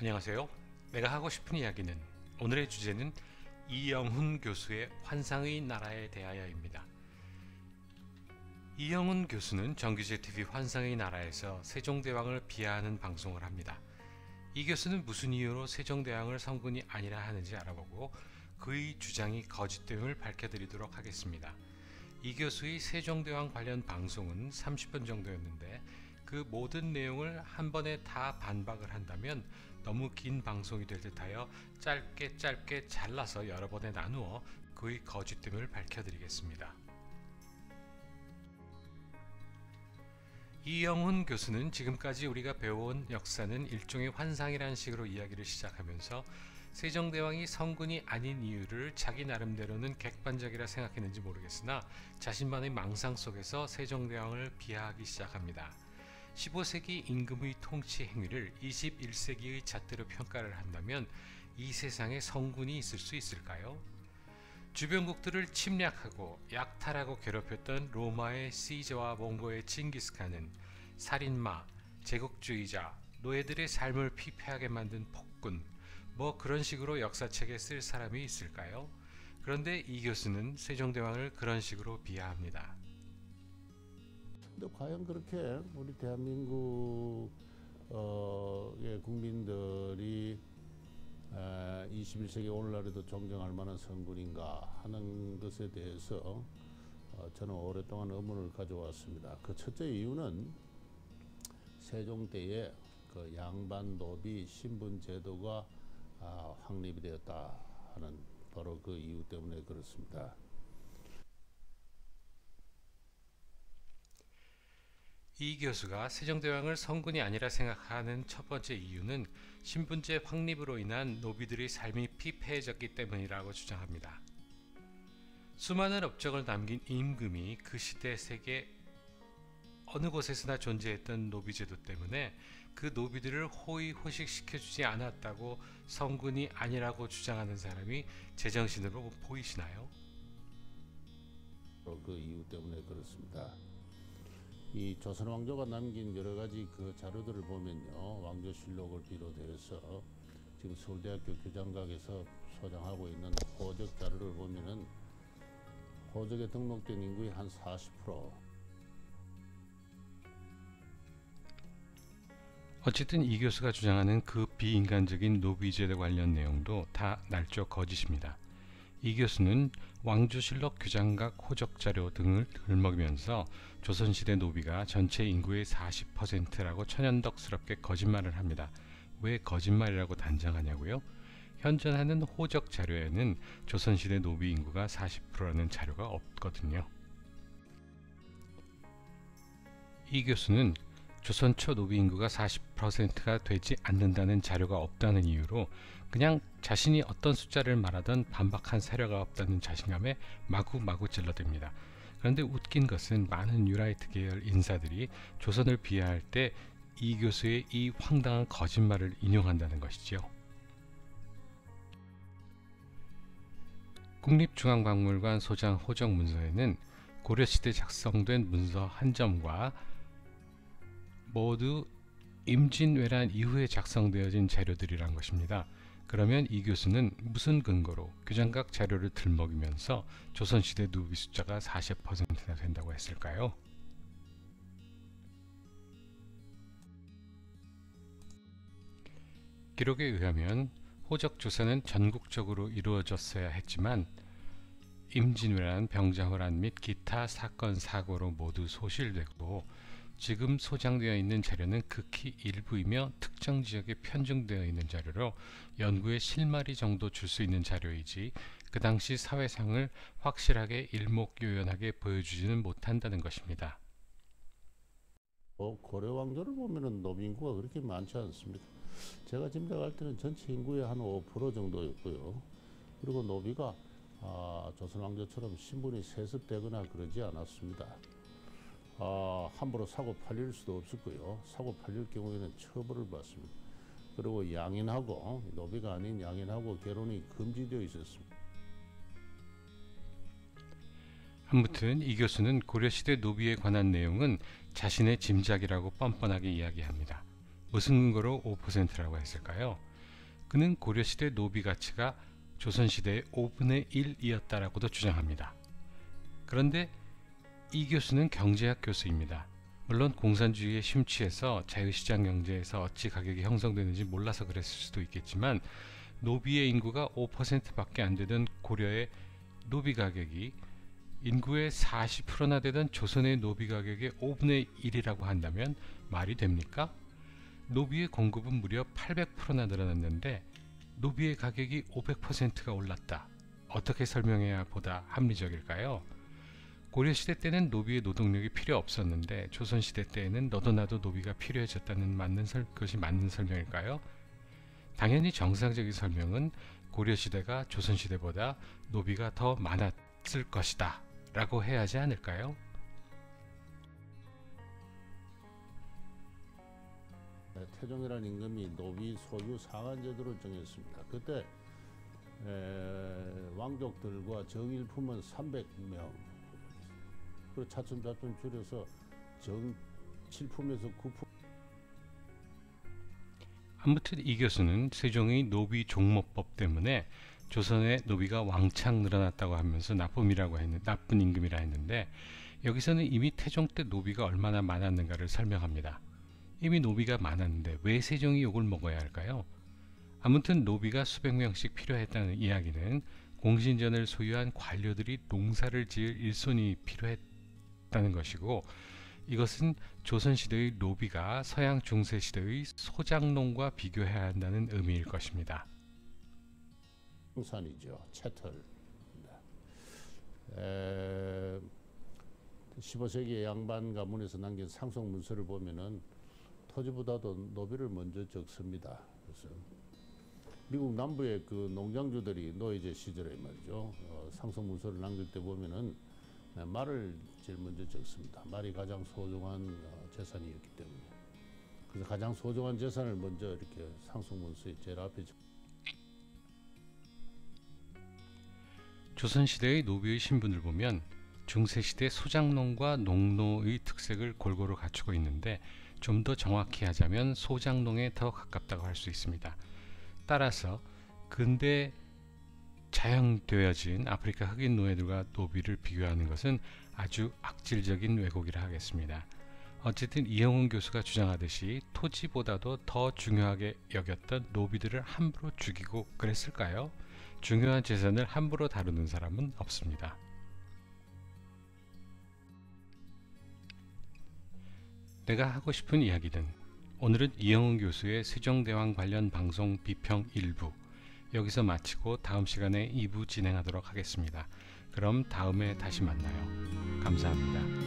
안녕하세요. 내가 하고 싶은 이야기는 오늘의 주제는 이영훈 교수의 환상의 나라에 대하여입니다. 이영훈 교수는 정규제 TV 환상의 나라에서 세종대왕을 비하하는 방송을 합니다. 이 교수는 무슨 이유로 세종대왕을 성군이 아니라 하는지 알아보고 그의 주장이 거짓됨을 밝혀드리도록 하겠습니다. 이 교수의 세종대왕 관련 방송은 30분 정도였는데 그 모든 내용을 한 번에 다 반박을 한다면 너무 긴 방송이 될 듯하여 짧게 잘라서 여러 번에 나누어 그의 거짓됨을 밝혀드리겠습니다. 이영훈 교수는 지금까지 우리가 배워온 역사는 일종의 환상이라는 식으로 이야기를 시작하면서 세종대왕이 성군이 아닌 이유를 자기 나름대로는 객관적이라 생각했는지 모르겠으나 자신만의 망상 속에서 세종대왕을 비하하기 시작합니다. 15세기 임금의 통치 행위를 21세기의 잣대로 평가를 한다면 이 세상에 성군이 있을 수 있을까요? 주변국들을 침략하고 약탈하고 괴롭혔던 로마의 시저와 몽고의 징기스칸은 살인마, 제국주의자, 노예들의 삶을 피폐하게 만든 폭군, 뭐 그런 식으로 역사책에 쓸 사람이 있을까요? 그런데 이 교수는 세종대왕을 그런 식으로 비하합니다. 근데 과연 그렇게 우리 대한민국의 국민들이 21세기 오늘날에도 존경할 만한 성군인가 하는 것에 대해서 저는 오랫동안 의문을 가져왔습니다. 그 첫째 이유는 세종 때에 그 양반 노비 신분 제도가 확립이 되었다 하는 바로 그 이유 때문에 그렇습니다. 이 교수가 세종대왕을 성군이 아니라 생각하는 첫 번째 이유는 신분제 확립으로 인한 노비들의 삶이 피폐해졌기 때문이라고 주장합니다. 수많은 업적을 남긴 임금이 그 시대 세계 어느 곳에서나 존재했던 노비제도 때문에 그 노비들을 호의호식시켜주지 않았다고 성군이 아니라고 주장하는 사람이 제정신으로 보이시나요? 그 이유 때문에 그렇습니다. 이 조선 왕조가 남긴 여러 가지 그 자료들을 보면요, 왕조실록을 비롯해서 지금 서울대학교 교장각에서 소장하고 있는 호적 자료를 보면은 호적에 등록된 인구의 한 40%. 어쨌든 이 교수가 주장하는 그 비인간적인 노비제도 관련 내용도 다 날조 거짓입니다. 이 교수는 왕조실록 규장각 호적자료 등을 들먹이면서 조선시대 노비가 전체 인구의 40%라고 천연덕스럽게 거짓말을 합니다. 왜 거짓말이라고 단정하냐고요? 현존하는 호적자료에는 조선시대 노비 인구가 40%라는 자료가 없거든요. 이 교수는 조선 초 노비 인구가 40%가 되지 않는다는 자료가 없다는 이유로 그냥 자신이 어떤 숫자를 말하던 반박한 사료가 없다는 자신감에 마구마구 찔러댑니다. 그런데 웃긴 것은 많은 뉴라이트 계열 인사들이 조선을 비하할 때 이 교수의 이 황당한 거짓말을 인용한다는 것이죠. 국립중앙박물관 소장 호적 문서에는 고려시대 작성된 문서 한 점과 모두 임진왜란 이후에 작성되어진 자료들이란 것입니다. 그러면 이 교수는 무슨 근거로 규장각 자료를 들먹이면서 조선시대 노비 숫자가 40%나 된다고 했을까요? 기록에 의하면 호적 조사는 전국적으로 이루어졌어야 했지만 임진왜란, 병자호란 및 기타 사건 사고로 모두 소실되고 지금 소장되어 있는 자료는 극히 일부이며 특정 지역에 편중되어 있는 자료로 연구에 실마리 정도 줄 수 있는 자료이지 그 당시 사회상을 확실하게 일목요연하게 보여주지는 못한다는 것입니다. 고려 왕조를 보면은 노비 인구가 그렇게 많지 않습니다. 제가 짐작할 때는 전체 인구의 한 5% 정도였고요. 그리고 노비가 조선 왕조처럼 신분이 세습되거나 그러지 않았습니다. 함부로 사고 팔릴 수도 없었고요. 사고 팔릴 경우에는 처벌을 받습니다. 그리고 양인하고 노비가 아닌 양인하고 결혼이 금지되어 있었습니다. 아무튼 이 교수는 고려시대 노비에 관한 내용은 자신의 짐작이라고 뻔뻔하게 이야기합니다. 무슨 근거로 5%라고 했을까요? 그는 고려시대 노비 가치가 조선시대의 5분의 1이었다라고도 주장합니다. 그런데 이 교수는 경제학 교수입니다. 물론 공산주의에 심취해서 자유시장 경제에서 어찌 가격이 형성되는지 몰라서 그랬을 수도 있겠지만 노비의 인구가 5%밖에 안 되던 고려의 노비 가격이 인구의 40%나 되던 조선의 노비 가격의 5분의 1이라고 한다면 말이 됩니까? 노비의 공급은 무려 800%나 늘어났는데 노비의 가격이 500%가 올랐다. 어떻게 설명해야 보다 합리적일까요? 고려시대 때는 노비의 노동력이 필요 없었는데 조선시대 때에는 너도 나도 노비가 필요해졌다는 것이 맞는 설명일까요? 당연히 정상적인 설명은 고려시대가 조선시대보다 노비가 더 많았을 것이다 라고 해야 하지 않을까요? 태종이라는 임금이 노비 소유 상한제도를 정했습니다. 그때 왕족들과 정일품은 300명, 그리고 차츰차츰 줄여서 정칠품에서 9품. 아무튼 이 교수는 세종의 노비 종모법 때문에 조선의 노비가 왕창 늘어났다고 하면서 나쁜 임금이라 했는데, 여기서는 이미 태종 때 노비가 얼마나 많았는가를 설명합니다. 이미 노비가 많았는데 왜 세종이 욕을 먹어야 할까요? 아무튼 노비가 수백 명씩 필요했다는 이야기는 공신전을 소유한 관료들이 농사를 지을 일손이 필요했다는 것이고, 이것은 조선시대의 노비가 서양 중세시대의 소장농과 비교해야 한다는 의미일 것입니다. 생산이죠. 채털. 15세기 양반 가문에서 남긴 상속 문서를 보면은 토지보다도 노비를 먼저 적습니다. 그래서 미국 남부의 그 농장주들이 노예제 시절에 말이죠, 상속 문서를 남길 때 보면은 말을 제일 먼저 적습니다. 말이 가장 소중한 재산이었기 때문에. 그래서 가장 소중한 재산을 먼저 이렇게 상속 문서에 제일 앞에 조선시대의 노비의 신분을 보면 중세시대 소장농과 농노의 특색을 골고루 갖추고 있는데, 좀 더 정확히 하자면 소장농에 더 가깝다고 할 수 있습니다. 따라서 근대 자영되어진 아프리카 흑인 노예들과 노비를 비교하는 것은 아주 악질적인 왜곡이라 하겠습니다. 어쨌든 이영훈 교수가 주장하듯이 토지보다도 더 중요하게 여겼던 노비들을 함부로 죽이고 그랬을까요? 중요한 재산을 함부로 다루는 사람은 없습니다. 내가 하고 싶은 이야기는, 오늘은 이영훈 교수의 세종대왕 관련 방송 비평 1부 여기서 마치고 다음 시간에 2부 진행하도록 하겠습니다. 그럼 다음에 다시 만나요. 감사합니다.